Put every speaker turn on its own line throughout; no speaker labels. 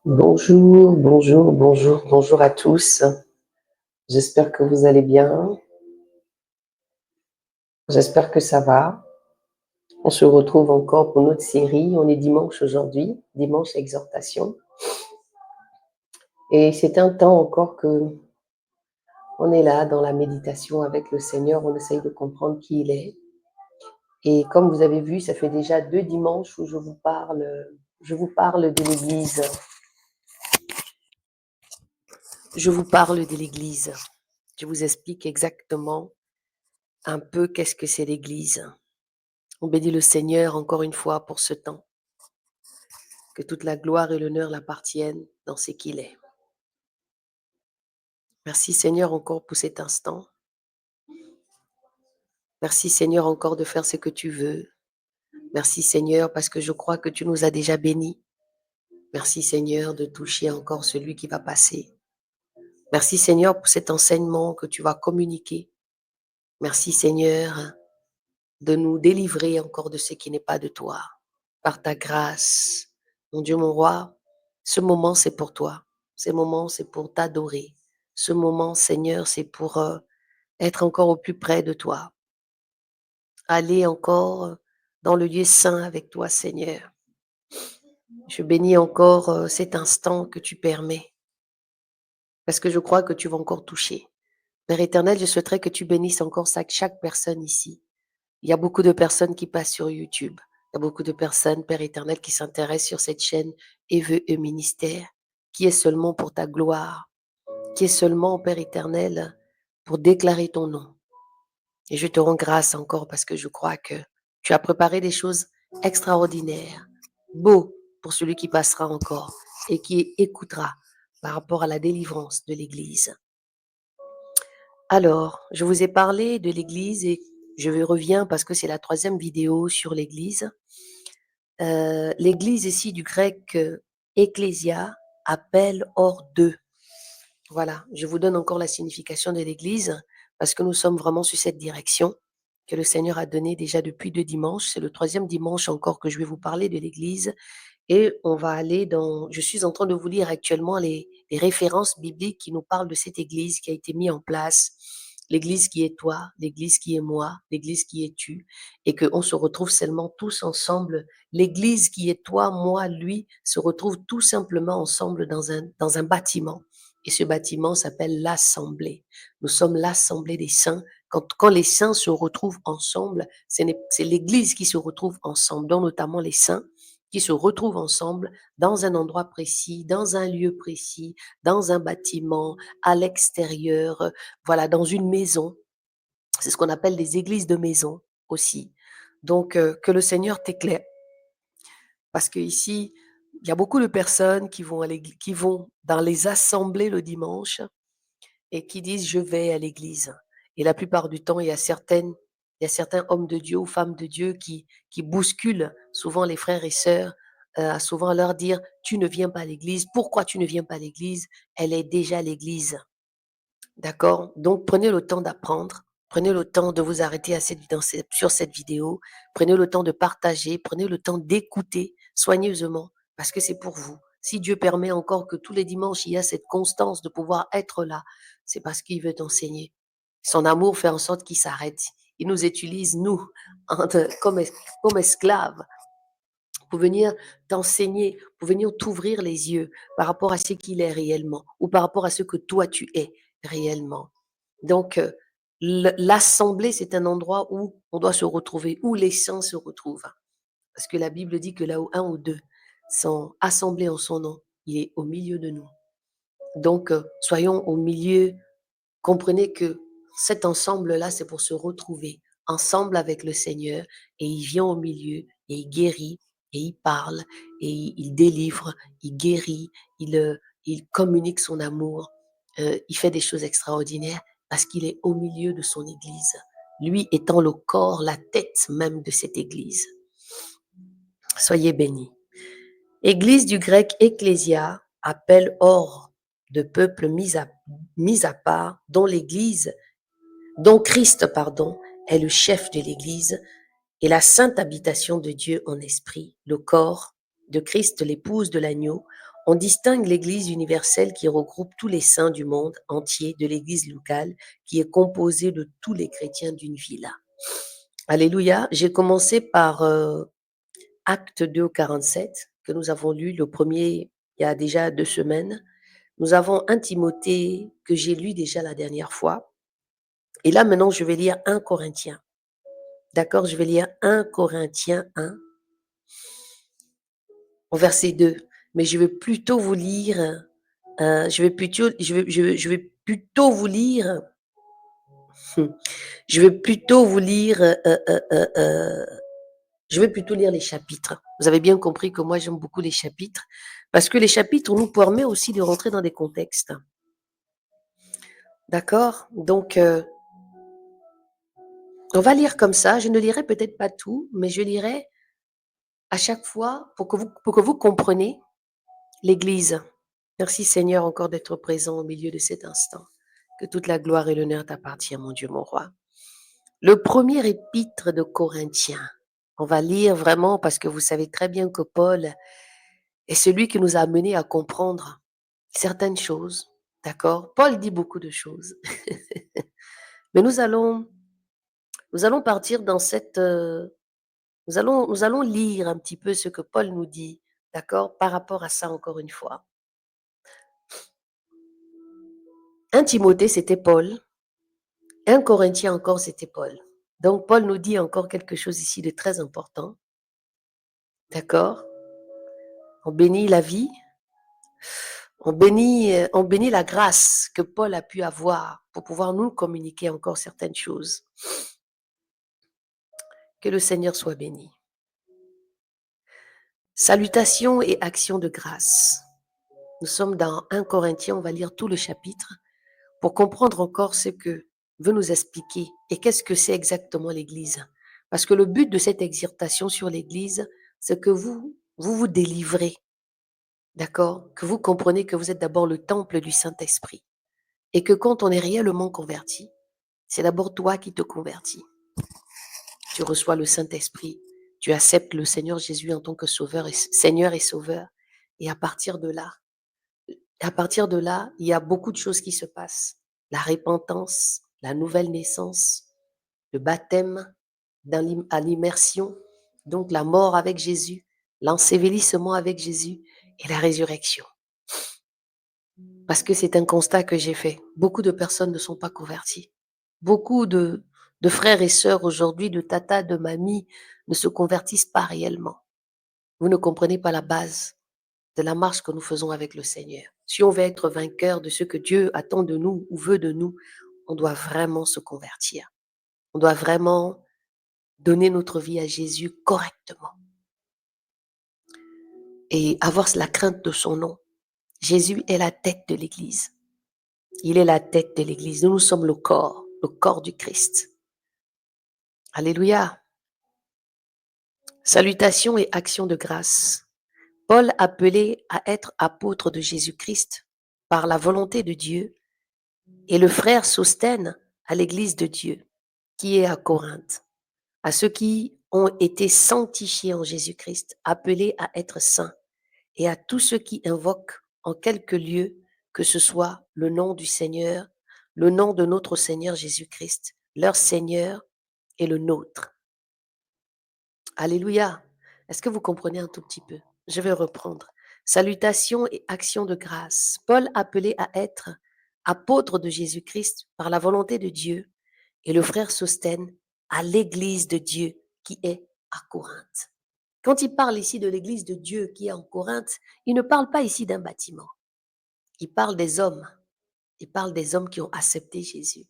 Bonjour, bonjour, bonjour, bonjour à tous. J'espère que vous allez bien. J'espère que ça va. On se retrouve encore pour notre série. On est dimanche aujourd'hui, dimanche exhortation. Et c'est un temps encore que on est là dans la méditation avec le Seigneur. On essaye de comprendre qui il est. Et comme vous avez vu, ça fait déjà 2 dimanches où je vous parle de l'Église. Je vous parle de l'Église. Je vous explique exactement un peu qu'est-ce que c'est l'Église. On bénit le Seigneur encore une fois pour ce temps. Que toute la gloire et l'honneur l'appartiennent dans ce qu'il est. Merci Seigneur encore pour cet instant. Merci Seigneur encore de faire ce que tu veux. Merci Seigneur parce que je crois que tu nous as déjà bénis. Merci Seigneur de toucher encore celui qui va passer. Merci Seigneur pour cet enseignement que tu vas communiquer. Merci Seigneur de nous délivrer encore de ce qui n'est pas de toi. Par ta grâce, mon Dieu, mon roi, ce moment c'est pour toi. Ce moment c'est pour t'adorer. Ce moment, Seigneur, c'est pour être encore au plus près de toi. Aller encore dans le lieu saint avec toi, Seigneur. Je bénis encore cet instant que tu permets, parce que je crois que tu vas encore toucher. Père éternel, je souhaiterais que tu bénisses encore chaque personne ici. Il y a beaucoup de personnes qui passent sur YouTube. Il y a beaucoup de personnes, Père éternel, qui s'intéressent sur cette chaîne EVE Ministère, qui est seulement pour ta gloire, qui est seulement, Père éternel, pour déclarer ton nom. Et je te rends grâce encore parce que je crois que tu as préparé des choses extraordinaires, beaux pour celui qui passera encore et qui écoutera par rapport à la délivrance de l'Église. Alors, je vous ai parlé de l'Église et je reviens parce que c'est la 3e vidéo sur l'Église. L'Église ici du grec ecclésia, appel hors d'eux. Voilà, je vous donne encore la signification de l'Église parce que nous sommes vraiment sur cette direction que le Seigneur a donnée déjà depuis 2 dimanches. C'est le 3e dimanche encore que je vais vous parler de l'Église et on va aller dans... Je suis en train de vous lire actuellement les références bibliques qui nous parlent de cette Église qui a été mise en place. L'Église qui est toi, l'Église qui est moi, l'Église qui es tu, et qu'on se retrouve seulement tous ensemble. L'Église qui est toi, moi, lui, se retrouve tout simplement ensemble dans un bâtiment. Et ce bâtiment s'appelle l'Assemblée. Nous sommes l'Assemblée des saints. Quand les saints se retrouvent ensemble, c'est l'Église qui se retrouve ensemble, dont notamment les saints qui se retrouvent ensemble dans un endroit précis, dans un lieu précis, dans un bâtiment, à l'extérieur, voilà, dans une maison. C'est ce qu'on appelle des églises de maison aussi. Donc, que le Seigneur t'éclaire. Parce que ici, il y a beaucoup de personnes qui vont dans les assemblées le dimanche et qui disent je vais à l'église. Et la plupart du temps, il y a certains hommes de Dieu ou femmes de Dieu qui bousculent souvent les frères et sœurs, à souvent leur dire tu ne viens pas à l'église. Pourquoi tu ne viens pas à l'église? Elle est déjà à l'église. D'accord? Donc, prenez le temps d'apprendre. Prenez le temps de vous arrêter sur cette vidéo. Prenez le temps de partager. Prenez le temps d'écouter soigneusement parce que c'est pour vous. Si Dieu permet encore que tous les dimanches, il y a cette constance de pouvoir être là, c'est parce qu'il veut t'enseigner. Son amour fait en sorte qu'il s'arrête. Il nous utilise, nous, comme esclaves, pour venir t'enseigner, pour venir t'ouvrir les yeux par rapport à ce qu'il est réellement ou par rapport à ce que toi tu es réellement. Donc, l'assemblée, c'est un endroit où on doit se retrouver, où les saints se retrouvent. Parce que la Bible dit que là où un ou deux sont assemblés en son nom, il est au milieu de nous. Donc, soyons au milieu. Comprenez que cet ensemble-là, c'est pour se retrouver ensemble avec le Seigneur et il vient au milieu et il guérit et il parle et il délivre, il guérit, il communique son amour, il fait des choses extraordinaires parce qu'il est au milieu de son Église, lui étant le corps, la tête même de cette Église. Soyez bénis. Église du grec ecclésia, appel hors de peuple mis à part, dont Christ, est le chef de l'Église et la sainte habitation de Dieu en esprit, le corps de Christ, l'épouse de l'agneau, On distingue l'Église universelle qui regroupe tous les saints du monde entier de l'Église locale qui est composée de tous les chrétiens d'une ville. Alléluia. J'ai commencé par Acte 2 au 47 que nous avons lu, le premier il y a déjà 2 semaines. Nous avons un Timothée que j'ai lu déjà la dernière fois. Et là, maintenant, je vais lire 1 Corinthiens. D'accord? Je vais lire 1 Corinthiens 1 au verset 2. Mais je vais plutôt vous lire, je vais plutôt vous lire, je vais plutôt vous lire, je vais plutôt lire les chapitres. Vous avez bien compris que moi, j'aime beaucoup les chapitres parce que les chapitres nous permettent aussi de rentrer dans des contextes. D'accord? Donc, on va lire comme ça. Je ne lirai peut-être pas tout, mais je lirai à chaque fois pour que vous compreniez l'Église. Merci Seigneur encore d'être présent au milieu de cet instant. Que toute la gloire et l'honneur t'appartiennent, mon Dieu, mon roi. Le premier épître de Corinthiens. On va lire vraiment parce que vous savez très bien que Paul est celui qui nous a amenés à comprendre certaines choses. D'accord? Paul dit beaucoup de choses. Mais nous allons partir dans cette, nous allons lire un petit peu ce que Paul nous dit. D'accord? Par rapport à ça, encore une fois. 1 Timothée, c'était Paul. 1 Corinthiens encore, c'était Paul. Donc, Paul nous dit encore quelque chose ici de très important. D'accord? On bénit la vie, on bénit la grâce que Paul a pu avoir pour pouvoir nous communiquer encore certaines choses. Que le Seigneur soit béni. Salutations et actions de grâce. Nous sommes dans 1 Corinthiens, on va lire tout le chapitre pour comprendre encore ce que veut nous expliquer et qu'est-ce que c'est exactement l'Église. Parce que le but de cette exhortation sur l'Église, c'est que vous délivrez, d'accord? Que vous comprenez que vous êtes d'abord le temple du Saint-Esprit et que quand on est réellement converti, c'est d'abord toi qui te convertis. Tu reçois le Saint-Esprit, tu acceptes le Seigneur Jésus en tant que sauveur et Seigneur et sauveur. Et à partir de là, il y a beaucoup de choses qui se passent. La repentance, la nouvelle naissance, le baptême à l'immersion, donc la mort avec Jésus, l'ensevelissement avec Jésus et la résurrection. Parce que c'est un constat que j'ai fait. Beaucoup de personnes ne sont pas converties. Beaucoup de frères et sœurs aujourd'hui, de tata, de mamie, ne se convertissent pas réellement. Vous ne comprenez pas la base de la marche que nous faisons avec le Seigneur. Si on veut être vainqueur de ce que Dieu attend de nous ou veut de nous, on doit vraiment se convertir. On doit vraiment donner notre vie à Jésus correctement et avoir la crainte de son nom. Jésus est la tête de l'Église. Il est la tête de l'Église. Nous sommes le corps du Christ. Alléluia. Salutations et actions de grâce. Paul, appelé à être apôtre de Jésus-Christ par la volonté de Dieu, et le frère Sosthène à l'Église de Dieu qui est à Corinthe, à ceux qui ont été sanctifiés en Jésus-Christ, appelés à être saints, et à tous ceux qui invoquent en quelque lieu que ce soit le nom du Seigneur, le nom de notre Seigneur Jésus-Christ, leur Seigneur et le nôtre. Alléluia. Est-ce que vous comprenez un tout petit peu? Je vais reprendre. Salutations et actions de grâce. Paul appelé à être apôtre de Jésus-Christ par la volonté de Dieu et le frère Sosthène à l'église de Dieu qui est à Corinthe. Quand il parle ici de l'église de Dieu qui est en Corinthe, il ne parle pas ici d'un bâtiment. Il parle des hommes. Il parle des hommes qui ont accepté Jésus,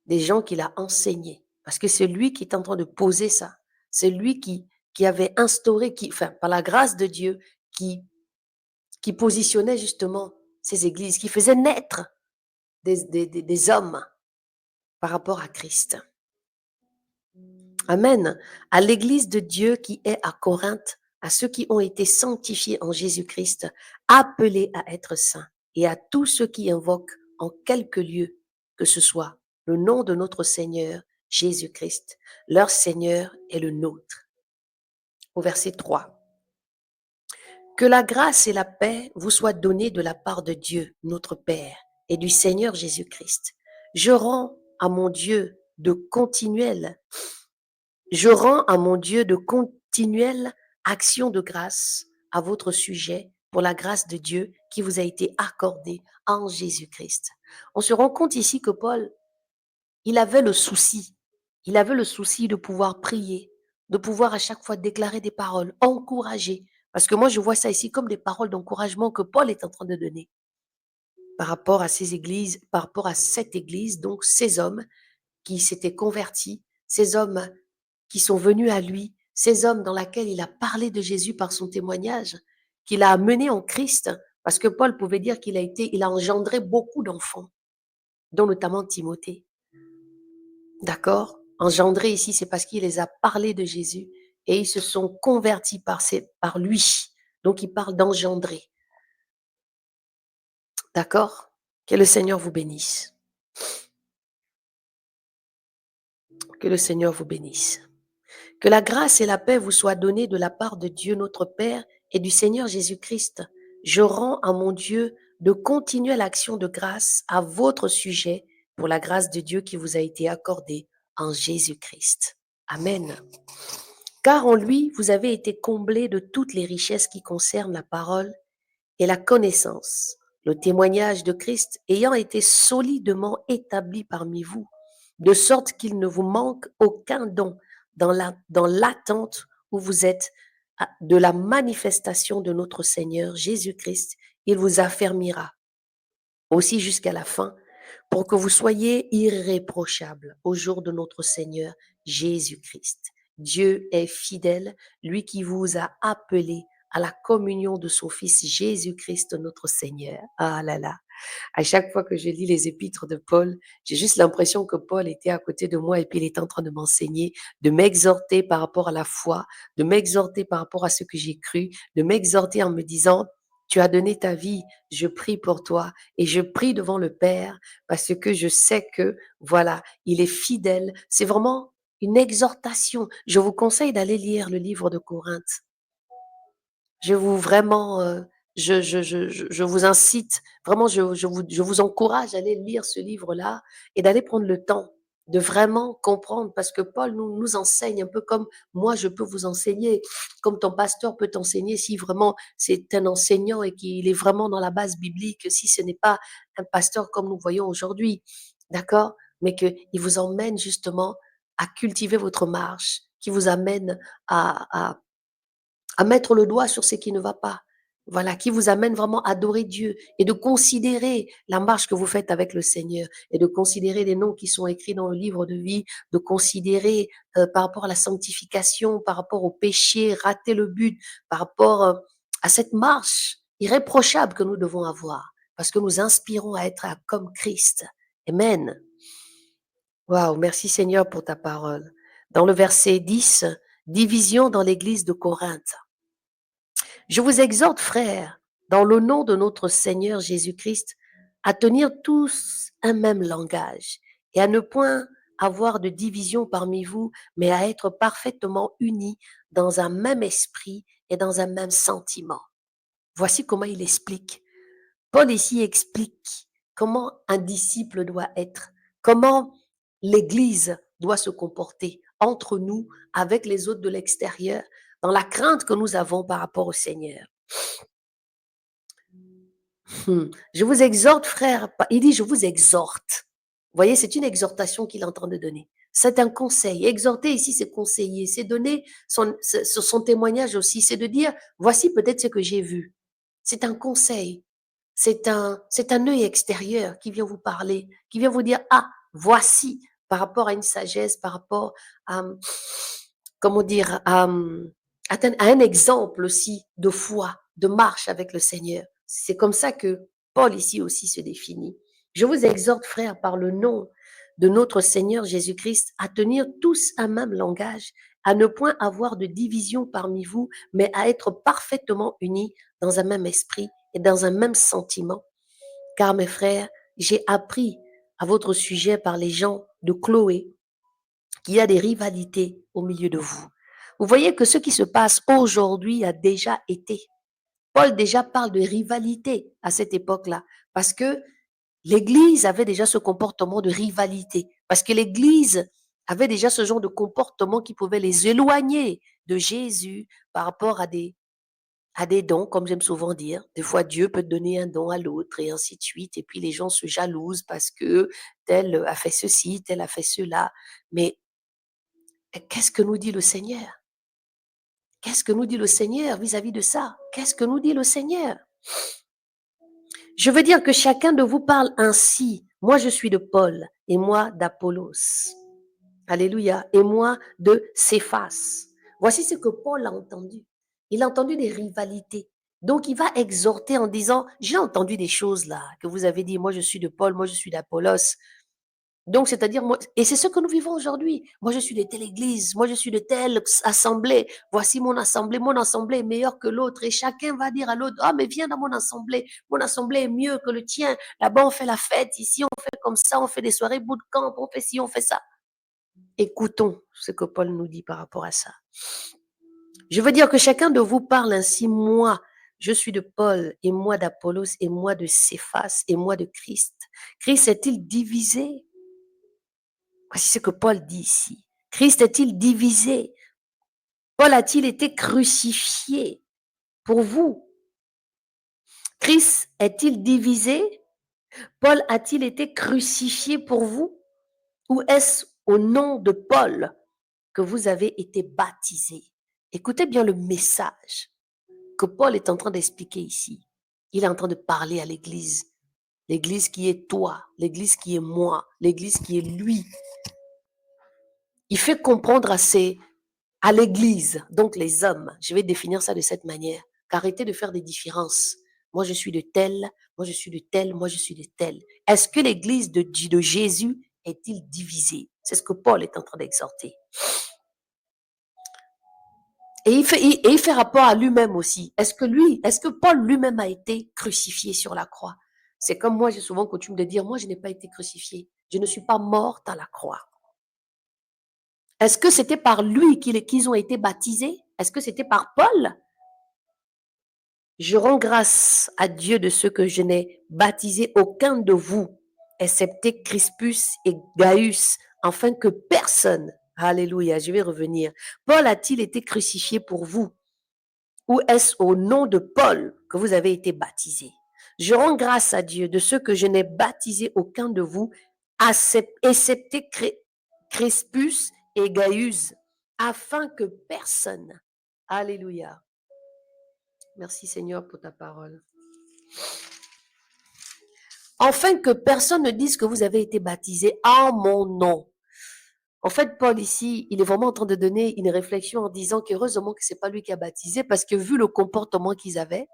des gens qu'il a enseignés. Parce que c'est lui qui est en train de poser ça. C'est lui qui avait instauré, par la grâce de Dieu, qui positionnait justement ces églises, qui faisait naître des hommes par rapport à Christ. Amen. À l'église de Dieu qui est à Corinthe, à ceux qui ont été sanctifiés en Jésus-Christ, appelés à être saints, et à tous ceux qui invoquent en quelque lieu que ce soit le nom de notre Seigneur Jésus-Christ. Leur Seigneur est le nôtre. Au verset 3. Que la grâce et la paix vous soient données de la part de Dieu, notre Père, et du Seigneur Jésus-Christ. Je rends à mon Dieu de continuelles, je rends à mon Dieu de continuelles actions de grâce à votre sujet pour la grâce de Dieu qui vous a été accordée en Jésus-Christ. On se rend compte ici que Paul, il avait le souci de pouvoir prier, de pouvoir à chaque fois déclarer des paroles, encourager. Parce que moi, je vois ça ici comme des paroles d'encouragement que Paul est en train de donner par rapport à ces églises, par rapport à cette église, donc ces hommes qui s'étaient convertis, ces hommes qui sont venus à lui, ces hommes dans lesquels il a parlé de Jésus par son témoignage, qu'il a amené en Christ, parce que Paul pouvait dire il a engendré beaucoup d'enfants, dont notamment Timothée. D'accord? Engendré ici, c'est parce qu'il les a parlé de Jésus et ils se sont convertis par lui. Donc, il parle d'engendrer. D'accord? Que le Seigneur vous bénisse. Que le Seigneur vous bénisse. Que la grâce et la paix vous soient données de la part de Dieu notre Père et du Seigneur Jésus-Christ. Je rends à mon Dieu de continuelles actions de grâce à votre sujet pour la grâce de Dieu qui vous a été accordée en Jésus-Christ. Amen. Car en lui, vous avez été comblés de toutes les richesses qui concernent la parole et la connaissance, le témoignage de Christ ayant été solidement établi parmi vous, de sorte qu'il ne vous manque aucun don dans l'attente où vous êtes de la manifestation de notre Seigneur Jésus-Christ. Il vous affermira aussi jusqu'à la fin pour que vous soyez irréprochables au jour de notre Seigneur Jésus-Christ. Dieu est fidèle, lui qui vous a appelé à la communion de son Fils Jésus-Christ, notre Seigneur. Ah là là, à chaque fois que je lis les épîtres de Paul, j'ai juste l'impression que Paul était à côté de moi et puis il était en train de m'enseigner, de m'exhorter par rapport à la foi, de m'exhorter par rapport à ce que j'ai cru, de m'exhorter en me disant, tu as donné ta vie, je prie pour toi et je prie devant le Père parce que je sais que, voilà, il est fidèle. C'est vraiment une exhortation. Je vous conseille d'aller lire le livre de Corinthe. Je vous vraiment, je vous incite, vraiment, je vous encourage à aller lire ce livre-là et d'aller prendre le temps de vraiment comprendre parce que Paul nous enseigne un peu comme moi je peux vous enseigner, comme ton pasteur peut t'enseigner si vraiment c'est un enseignant et qu'il est vraiment dans la base biblique, si ce n'est pas un pasteur comme nous voyons aujourd'hui, d'accord? Mais qu'il vous emmène justement à cultiver votre marche, qui vous amène à mettre le doigt sur ce qui ne va pas. Voilà, qui vous amène vraiment à adorer Dieu et de considérer la marche que vous faites avec le Seigneur et de considérer les noms qui sont écrits dans le livre de vie, de considérer par rapport à la sanctification, par rapport au péché, rater le but, par rapport à cette marche irréprochable que nous devons avoir parce que nous inspirons à être comme Christ. Amen. Waouh, merci Seigneur pour ta parole. Dans le verset 10, division dans l'église de Corinthe. Je vous exhorte, frères, dans le nom de notre Seigneur Jésus-Christ, à tenir tous un même langage et à ne point avoir de division parmi vous, mais à être parfaitement unis dans un même esprit et dans un même sentiment. Voici comment il explique. Paul ici explique comment un disciple doit être, comment l'Église doit se comporter entre nous, avec les autres de l'extérieur, dans la crainte que nous avons par rapport au Seigneur. Je vous exhorte, frère. Il dit, je vous exhorte. Vous voyez, c'est une exhortation qu'il est en train de donner. C'est un conseil. Exhorter ici, c'est conseiller. C'est donner son témoignage aussi. C'est de dire, voici peut-être ce que j'ai vu. C'est un conseil. C'est un œil extérieur qui vient vous parler, qui vient vous dire, ah, voici, par rapport à une sagesse, par rapport à, comment dire, à un exemple aussi de foi, de marche avec le Seigneur. C'est comme ça que Paul ici aussi se définit. Je vous exhorte, frères, par le nom de notre Seigneur Jésus-Christ, à tenir tous un même langage, à ne point avoir de division parmi vous, mais à être parfaitement unis dans un même esprit et dans un même sentiment. Car mes frères, j'ai appris à votre sujet par les gens de Chloé qu'il y a des rivalités au milieu de vous. Vous voyez que ce qui se passe aujourd'hui a déjà été. Paul déjà parle de rivalité à cette époque-là, parce que l'Église avait déjà ce comportement de rivalité, parce que l'Église avait déjà ce genre de comportement qui pouvait les éloigner de Jésus par rapport à des dons, comme j'aime souvent dire. Des fois, Dieu peut donner un don à l'autre et ainsi de suite, et puis les gens se jalousent parce que tel a fait ceci, tel a fait cela. Mais qu'est-ce que nous dit le Seigneur? Qu'est-ce que nous dit le Seigneur vis-à-vis de ça? Qu'est-ce que nous dit le Seigneur? Je veux dire que chacun de vous parle ainsi. Moi, je suis de Paul et moi d'Apollos. Alléluia. Et moi de Céphas. Voici ce que Paul a entendu. Il a entendu des rivalités. Donc, il va exhorter en disant, j'ai entendu des choses là que vous avez dit. Moi, je suis de Paul, moi, je suis d'Apollos. Donc, c'est-à-dire, moi, et c'est ce que nous vivons aujourd'hui. Moi, je suis de telle église, moi, je suis de telle assemblée. Voici mon assemblée est meilleure que l'autre. Et chacun va dire à l'autre, ah, mais viens dans mon assemblée est mieux que le tien. Là-bas, on fait la fête, ici, on fait comme ça, on fait des soirées bootcamp, on fait ci, on fait ça. Écoutons ce que Paul nous dit par rapport à ça. Je veux dire que chacun de vous parle ainsi, moi, je suis de Paul, et moi d'Apollos, et moi de Céphas, et moi de Christ. Christ est-il divisé? Voici ce que Paul dit ici. Christ est-il divisé? Paul a-t-il été crucifié pour vous? Christ est-il divisé? Paul a-t-il été crucifié pour vous? Ou est-ce au nom de Paul que vous avez été baptisés? Écoutez bien le message que Paul est en train d'expliquer ici. Il est en train de parler à l'Église. L'Église qui est toi, l'Église qui est moi, l'Église qui est lui. Il fait comprendre à l'Église, donc les hommes, je vais définir ça de cette manière, qu'arrêtez de faire des différences. Moi, je suis de tel, moi, je suis de tel, moi, je suis de tel. Est-ce que l'Église de Jésus est-il divisée? C'est ce que Paul est en train d'exhorter. Et il fait rapport à lui-même aussi. Est-ce que Paul lui-même a été crucifié sur la croix? C'est comme moi, j'ai souvent coutume de dire, moi, je n'ai pas été crucifié. Je ne suis pas morte à la croix. Est-ce que c'était par lui qu'ils ont été baptisés? Est-ce que c'était par Paul? Je rends grâce à Dieu de ce que je n'ai baptisé aucun de vous, excepté Crispus et Gaius, afin que personne, alléluia, je vais revenir. Paul a-t-il été crucifié pour vous? Ou est-ce au nom de Paul que vous avez été baptisés? Je rends grâce à Dieu de ce que je n'ai baptisé aucun de vous, excepté Crispus et Gaius, afin que personne, alléluia. Merci Seigneur pour ta parole. Afin que personne ne dise que vous avez été baptisés en mon nom. En fait, Paul ici, il est vraiment en train de donner une réflexion en disant qu'heureusement que c'est pas lui qui a baptisé, parce que vu le comportement qu'ils avaient,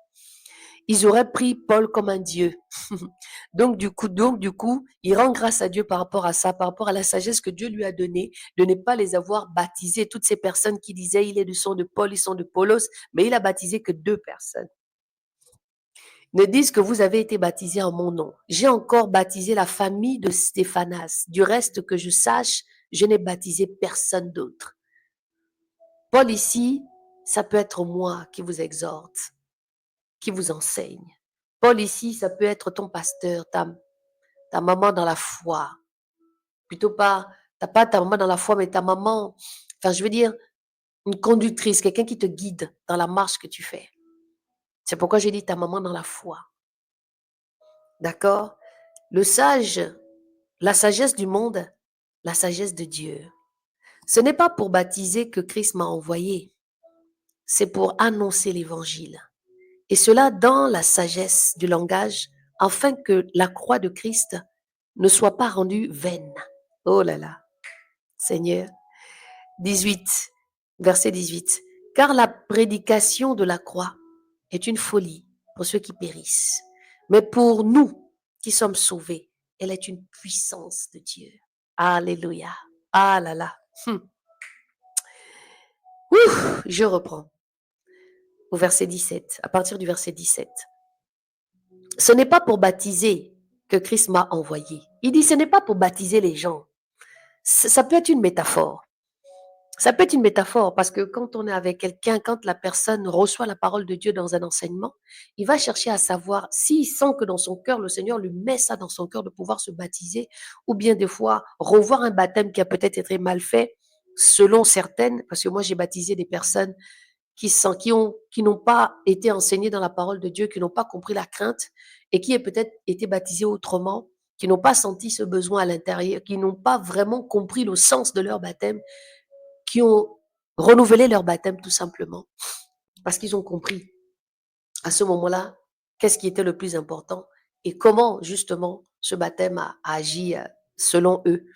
ils auraient pris Paul comme un dieu. Donc du coup, il rend grâce à Dieu par rapport à ça, par rapport à la sagesse que Dieu lui a donnée, de ne pas les avoir baptisés. Toutes ces personnes qui disaient, il est du sang de Paul, ils sont de Paulos, mais il a baptisé que 2 personnes. Ne disent que vous avez été baptisés en mon nom. J'ai encore baptisé la famille de Stéphanas. Du reste que je sache, je n'ai baptisé personne d'autre. Paul ici, ça peut être moi qui vous exhorte, qui vous enseigne. Paul ici, ça peut être ton pasteur, ta maman dans la foi. Plutôt pas, t'as pas ta maman dans la foi, mais ta maman, enfin je veux dire, une conductrice, quelqu'un qui te guide dans la marche que tu fais. C'est pourquoi j'ai dit ta maman dans la foi. D'accord? Le sage, la sagesse du monde, la sagesse de Dieu. Ce n'est pas pour baptiser que Christ m'a envoyé, c'est pour annoncer l'évangile. Et cela dans la sagesse du langage, afin que la croix de Christ ne soit pas rendue vaine. Oh là là, Seigneur. 18, verset 18. Car la prédication de la croix est une folie pour ceux qui périssent. Mais pour nous qui sommes sauvés, elle est une puissance de Dieu. Alléluia. Ah là là. Ouf, je reprends au verset 17, à partir du verset 17. Ce n'est pas pour baptiser que Christ m'a envoyé. Il dit, ce n'est pas pour baptiser les gens. Ça peut être une métaphore. Ça peut être une métaphore parce que quand on est avec quelqu'un, quand la personne reçoit la parole de Dieu dans un enseignement, il va chercher à savoir s'il sent que dans son cœur, le Seigneur lui met ça dans son cœur de pouvoir se baptiser ou bien des fois revoir un baptême qui a peut-être été mal fait selon certaines, parce que moi j'ai baptisé des personnes qui n'ont pas été enseignées dans la parole de Dieu, qui n'ont pas compris la crainte et qui ont peut-être été baptisées autrement, qui n'ont pas senti ce besoin à l'intérieur, qui n'ont pas vraiment compris le sens de leur baptême, qui ont renouvelé leur baptême tout simplement parce qu'ils ont compris à ce moment-là qu'est-ce qui était le plus important et comment justement ce baptême a agi selon eux.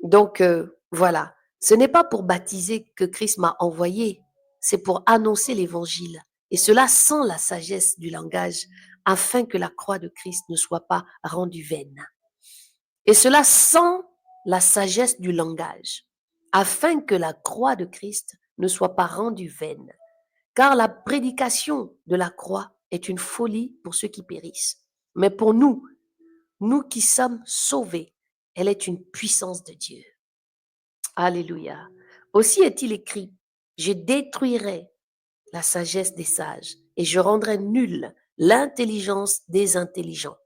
Donc voilà, ce n'est pas pour baptiser que Christ m'a envoyé, c'est pour annoncer l'évangile et cela sans la sagesse du langage afin que la croix de Christ ne soit pas rendue vaine. Et cela sans la sagesse du langage, afin que la croix de Christ ne soit pas rendue vaine. Car la prédication de la croix est une folie pour ceux qui périssent. Mais pour nous, nous qui sommes sauvés, elle est une puissance de Dieu. Alléluia. Aussi est-il écrit, je détruirai la sagesse des sages et je rendrai nulle l'intelligence des intelligents.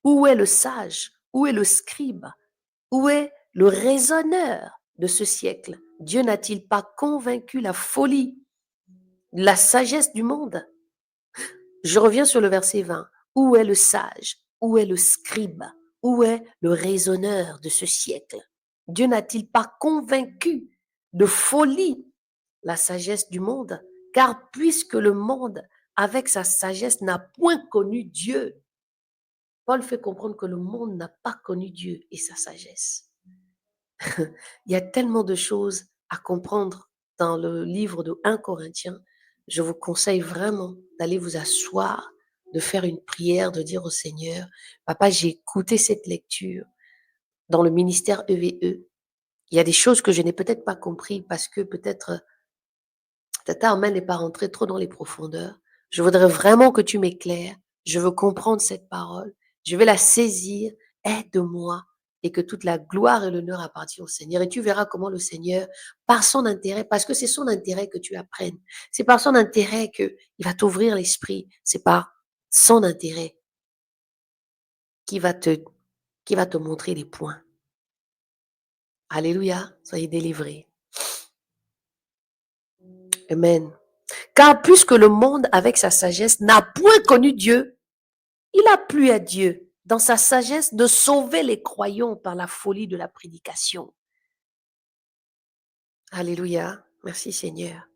Où est le sage? Où est le scribe? Où est le raisonneur de ce siècle? Dieu n'a-t-il pas convaincu la folie, la sagesse du monde? Je reviens sur le verset 20. Où est le sage? Où est le scribe? Où est le raisonneur de ce siècle? Dieu n'a-t-il pas convaincu de folie la sagesse du monde? Car puisque le monde, avec sa sagesse, n'a point connu Dieu, Paul fait comprendre que le monde n'a pas connu Dieu et sa sagesse. Il y a tellement de choses à comprendre dans le livre de 1 Corinthiens. Je vous conseille vraiment d'aller vous asseoir, de faire une prière, de dire au Seigneur, Papa, j'ai écouté cette lecture dans le ministère EVE. Il y a des choses que je n'ai peut-être pas compris parce que peut-être Tata Armel n'est pas rentrée trop dans les profondeurs. Je voudrais vraiment que tu m'éclaires. Je veux comprendre cette parole. Je vais la saisir. Aide-moi et que toute la gloire et l'honneur appartiennent au Seigneur. Et tu verras comment le Seigneur, par son intérêt, parce que c'est son intérêt que tu apprennes. C'est par son intérêt qu'il va t'ouvrir l'esprit. C'est par son intérêt qui va te montrer les points. Alléluia. Soyez délivrés. Amen. Car puisque le monde, avec sa sagesse, n'a point connu Dieu, il a plu à Dieu, dans sa sagesse, de sauver les croyants par la folie de la prédication. Alléluia. Merci Seigneur.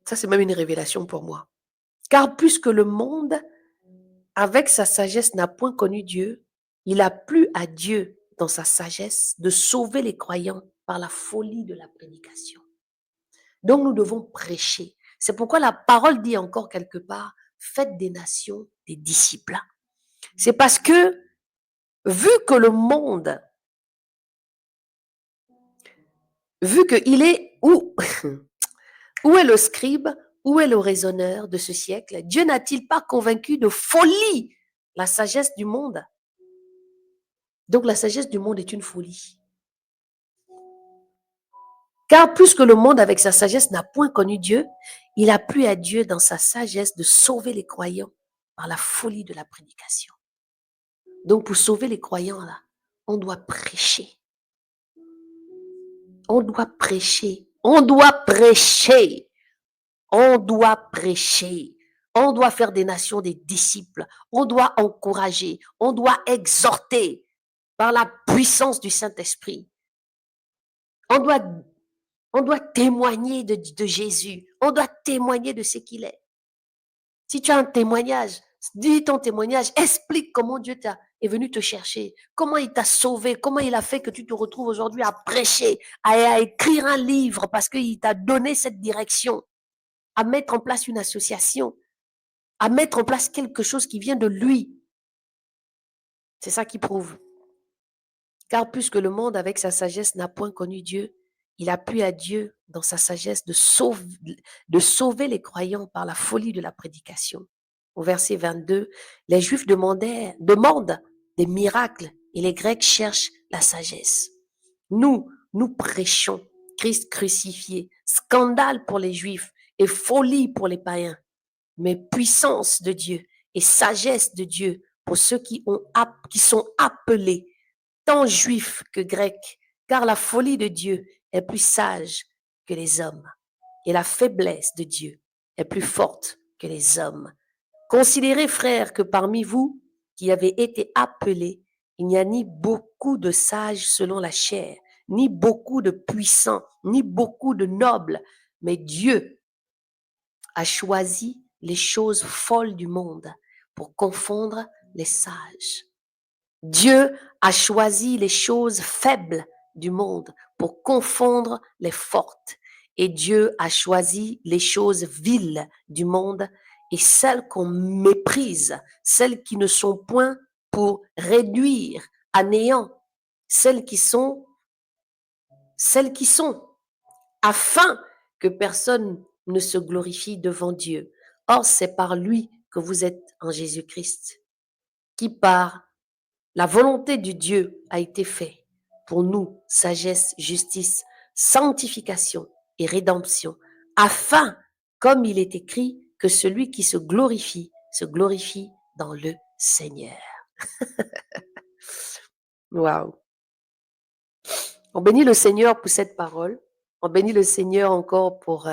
Ça, c'est même une révélation pour moi. Car puisque le monde, avec sa sagesse, n'a point connu Dieu, il a plu à Dieu, dans sa sagesse, de sauver les croyants par la folie de la prédication. Donc, nous devons prêcher. C'est pourquoi la parole dit encore quelque part, faites des nations des disciples. C'est parce que, vu que le monde, vu qu'il est où est le scribe, où est le raisonneur de ce siècle? Dieu n'a-t-il pas convaincu de folie la sagesse du monde? Donc la sagesse du monde est une folie. Car puisque le monde avec sa sagesse n'a point connu Dieu, il a plu à Dieu dans sa sagesse de sauver les croyants par la folie de la prédication. Donc pour sauver les croyants, là, on doit prêcher. On doit prêcher. On doit prêcher. On doit prêcher. On doit faire des nations des disciples. On doit encourager. On doit exhorter par la puissance du Saint-Esprit. On doit témoigner de Jésus. On doit témoigner de ce qu'il est. Si tu as un témoignage, dis ton témoignage, explique comment Dieu est venu te chercher, comment il t'a sauvé, comment il a fait que tu te retrouves aujourd'hui à prêcher, à écrire un livre parce qu'il t'a donné cette direction, à mettre en place une association, à mettre en place quelque chose qui vient de lui. C'est ça qui prouve. Car puisque le monde avec sa sagesse n'a point connu Dieu, il a plu à Dieu dans sa sagesse de sauver les croyants par la folie de la prédication. Au verset 22, les Juifs demandent des miracles et les Grecs cherchent la sagesse. Nous nous prêchons Christ crucifié, scandale pour les Juifs et folie pour les païens, mais puissance de Dieu et sagesse de Dieu pour ceux qui sont appelés, tant juifs que grecs, car la folie de Dieu est plus sage que les hommes, et la faiblesse de Dieu est plus forte que les hommes. Considérez, frères, que parmi vous qui avez été appelés, il n'y a ni beaucoup de sages selon la chair, ni beaucoup de puissants, ni beaucoup de nobles, mais Dieu a choisi les choses folles du monde pour confondre les sages. Dieu a choisi les choses faibles du monde pour confondre les fortes. Et Dieu a choisi les choses viles du monde et celles qu'on méprise, celles qui ne sont point pour réduire à néant, celles qui sont, afin que personne ne se glorifie devant Dieu. Or, c'est par lui que vous êtes en Jésus-Christ, qui par la volonté de Dieu a été faite pour nous, sagesse, justice, sanctification et rédemption, afin, comme il est écrit, que celui qui se glorifie dans le Seigneur. Waouh! On bénit le Seigneur pour cette parole. On bénit le Seigneur encore pour...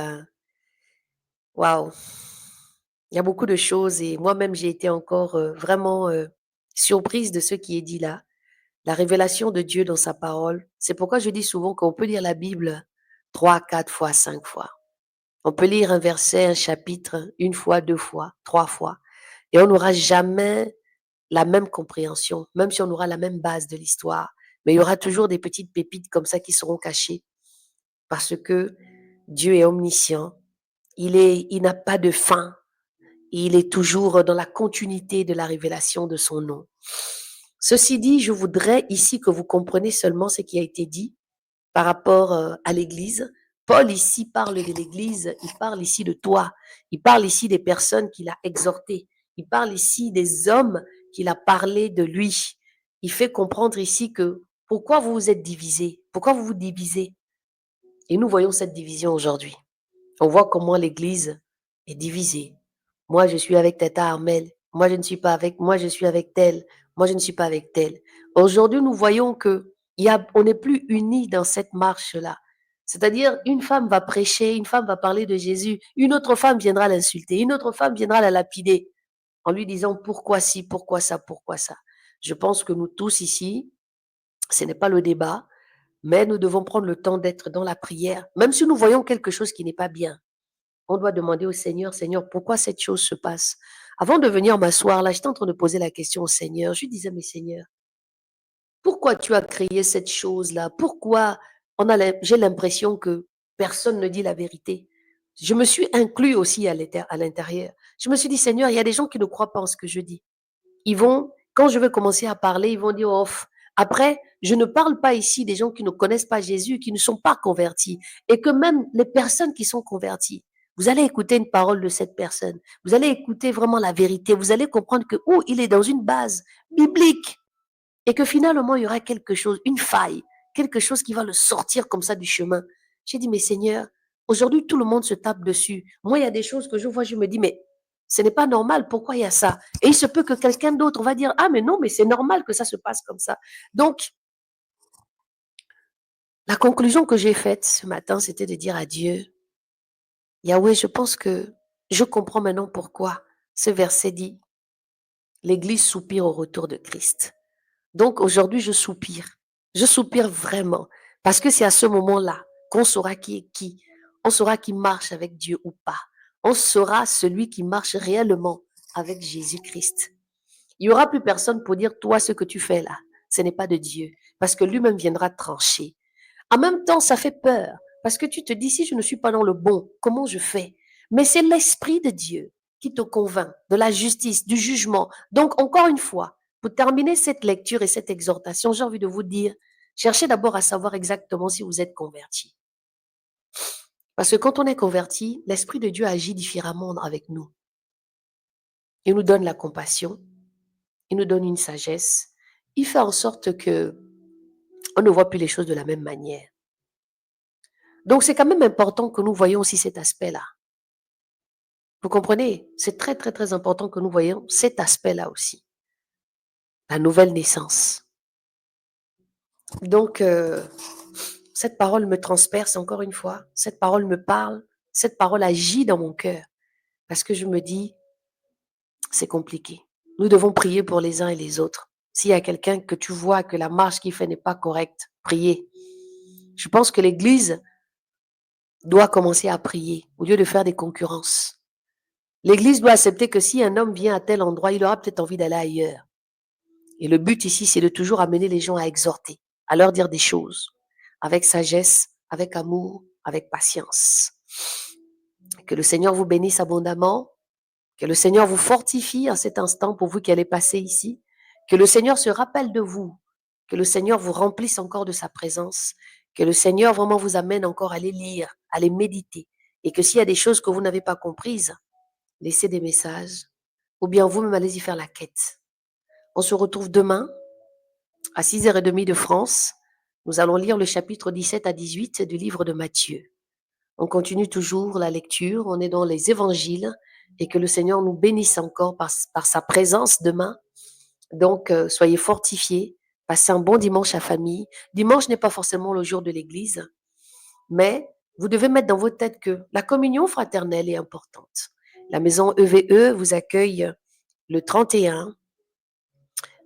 Waouh! Il y a beaucoup de choses et moi-même, j'ai été encore vraiment surprise de ce qui est dit là. La révélation de Dieu dans sa parole. C'est pourquoi je dis souvent qu'on peut lire la Bible 3, 4 fois, 5 fois. On peut lire un verset, un chapitre, une fois, 2 fois, 3 fois. Et on n'aura jamais la même compréhension, même si on aura la même base de l'histoire. Mais il y aura toujours des petites pépites comme ça qui seront cachées. Parce que Dieu est omniscient. Il n'a pas de fin. Il est toujours dans la continuité de la révélation de son nom. Ceci dit, je voudrais ici que vous compreniez seulement ce qui a été dit par rapport à l'Église. Paul ici parle de l'Église, il parle ici de toi, il parle ici des personnes qu'il a exhortées, il parle ici des hommes qu'il a parlé de lui. Il fait comprendre ici que pourquoi vous vous êtes divisés, pourquoi vous vous divisez. Et nous voyons cette division aujourd'hui. On voit comment l'Église est divisée. Moi, je suis avec Tata Armel. Moi, je ne suis pas avec. Moi, je suis avec tel. Moi, je ne suis pas avec tel. Aujourd'hui, nous voyons que on n'est plus unis dans cette marche-là. C'est-à-dire, une femme va prêcher, une femme va parler de Jésus, une autre femme viendra l'insulter, une autre femme viendra la lapider en lui disant pourquoi ci, pourquoi ça, pourquoi ça. Je pense que nous tous ici, ce n'est pas le débat, mais nous devons prendre le temps d'être dans la prière, même si nous voyons quelque chose qui n'est pas bien. On doit demander au Seigneur, Seigneur, pourquoi cette chose se passe? Avant de venir m'asseoir là, j'étais en train de poser la question au Seigneur. Je lui disais, mais Seigneur, pourquoi tu as créé cette chose-là? Pourquoi j'ai l'impression que personne ne dit la vérité? Je me suis inclus aussi à l'intérieur. Je me suis dit, Seigneur, il y a des gens qui ne croient pas en ce que je dis. Ils vont, quand je vais commencer à parler, ils vont dire, off. Après, je ne parle pas ici des gens qui ne connaissent pas Jésus, qui ne sont pas convertis. Et que même les personnes qui sont converties, vous allez écouter une parole de cette personne. Vous allez écouter vraiment la vérité. Vous allez comprendre que, il est dans une base biblique. Et que finalement, il y aura quelque chose, une faille, quelque chose qui va le sortir comme ça du chemin. J'ai dit, mais Seigneur, aujourd'hui, tout le monde se tape dessus. Moi, il y a des choses que je vois, je me dis, mais ce n'est pas normal, pourquoi il y a ça? Et il se peut que quelqu'un d'autre va dire, ah, mais non, mais c'est normal que ça se passe comme ça. Donc, la conclusion que j'ai faite ce matin, c'était de dire à Dieu, Yahweh, je pense que je comprends maintenant pourquoi ce verset dit, l'Église soupire au retour de Christ. Donc aujourd'hui, je soupire. Je soupire vraiment. Parce que c'est à ce moment-là qu'on saura qui est qui. On saura qui marche avec Dieu ou pas. On saura celui qui marche réellement avec Jésus-Christ. Il n'y aura plus personne pour dire, toi, ce que tu fais là, ce n'est pas de Dieu. Parce que lui-même viendra trancher. En même temps, ça fait peur. Parce que tu te dis, si je ne suis pas dans le bon, comment je fais? Mais c'est l'Esprit de Dieu qui te convainc de la justice, du jugement. Donc, encore une fois, pour terminer cette lecture et cette exhortation, j'ai envie de vous dire, cherchez d'abord à savoir exactement si vous êtes converti. Parce que quand on est converti, l'Esprit de Dieu agit différemment avec nous. Il nous donne la compassion, il nous donne une sagesse, il fait en sorte que on ne voit plus les choses de la même manière. Donc, c'est quand même important que nous voyions aussi cet aspect-là. Vous comprenez? C'est très, très, très important que nous voyions cet aspect-là aussi. La nouvelle naissance. Donc, cette parole me transperce encore une fois. Cette parole me parle. Cette parole agit dans mon cœur. Parce que je me dis, c'est compliqué. Nous devons prier pour les uns et les autres. S'il y a quelqu'un que tu vois que la marche qu'il fait n'est pas correcte, priez. Je pense que l'Église doit commencer à prier au lieu de faire des concurrences. L'Église doit accepter que si un homme vient à tel endroit, il aura peut-être envie d'aller ailleurs. Et le but ici, c'est de toujours amener les gens à exhorter, à leur dire des choses, avec sagesse, avec amour, avec patience. Que le Seigneur vous bénisse abondamment, que le Seigneur vous fortifie en cet instant pour vous qui allez passer ici, que le Seigneur se rappelle de vous, que le Seigneur vous remplisse encore de sa présence, que le Seigneur vraiment vous amène encore à les lire, à les méditer, et que s'il y a des choses que vous n'avez pas comprises, laissez des messages, ou bien vous-même allez y faire la quête. On se retrouve demain à 6h30 de France. Nous allons lire le chapitre 17 à 18 du livre de Matthieu. On continue toujours la lecture, on est dans les évangiles et que le Seigneur nous bénisse encore par sa présence demain. Donc, soyez fortifiés, passez un bon dimanche à famille. Dimanche n'est pas forcément le jour de l'église, mais vous devez mettre dans votre tête que la communion fraternelle est importante. La maison EVE vous accueille le 31,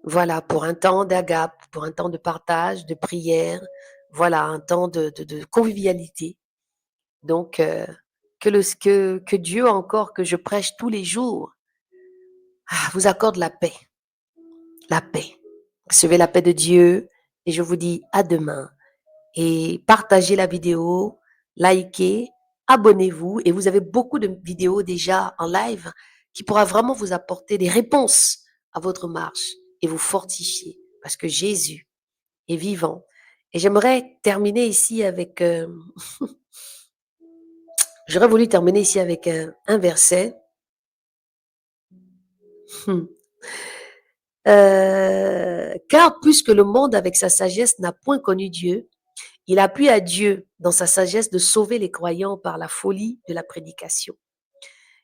voilà, pour un temps d'agape, pour un temps de partage, de prière, voilà, un temps de convivialité. Donc, que Dieu encore, que je prêche tous les jours, vous accorde la paix. La paix. Recevez la paix de Dieu et je vous dis à demain. Et partagez la vidéo, likez, abonnez-vous et vous avez beaucoup de vidéos déjà en live qui pourra vraiment vous apporter des réponses à votre marche et vous fortifier parce que Jésus est vivant. Et j'aimerais terminer ici avec, j'aurais voulu terminer ici avec un verset. Car puisque le monde avec sa sagesse n'a point connu Dieu, il a plu à Dieu dans sa sagesse de sauver les croyants par la folie de la prédication.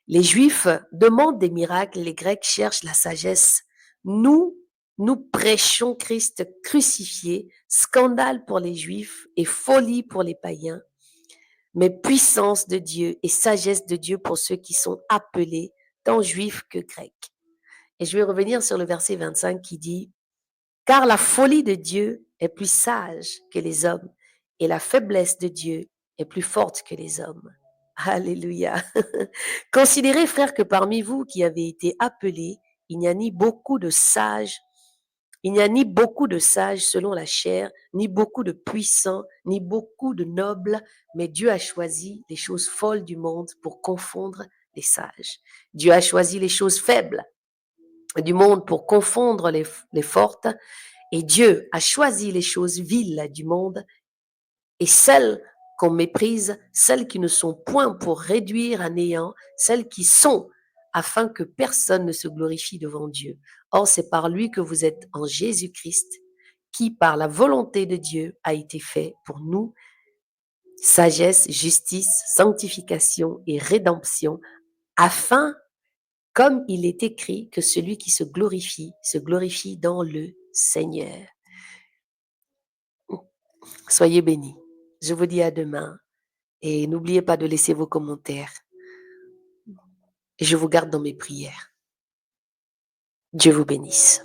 Les Juifs demandent des miracles, les Grecs cherchent la sagesse. Nous, nous prêchons Christ crucifié, scandale pour les Juifs et folie pour les païens, mais puissance de Dieu et sagesse de Dieu pour ceux qui sont appelés, tant Juifs que Grecs. Et je vais revenir sur le verset 25 qui dit, car la folie de Dieu est plus sage que les hommes et la faiblesse de Dieu est plus forte que les hommes. Alléluia. Considérez, frères, que parmi vous qui avez été appelés, il n'y a ni beaucoup de sages, il n'y a ni beaucoup de sages selon la chair, ni beaucoup de puissants, ni beaucoup de nobles, mais Dieu a choisi les choses folles du monde pour confondre les sages. Dieu a choisi les choses faibles du monde pour confondre les fortes, et Dieu a choisi les choses viles du monde et celles qu'on méprise, celles qui ne sont point pour réduire à néant, celles qui sont afin que personne ne se glorifie devant Dieu. Or, c'est par lui que vous êtes en Jésus-Christ, qui par la volonté de Dieu a été fait pour nous sagesse, justice, sanctification et rédemption, afin, comme il est écrit, que celui qui se glorifie dans le Seigneur. Soyez bénis. Je vous dis à demain et n'oubliez pas de laisser vos commentaires. Et je vous garde dans mes prières. Dieu vous bénisse.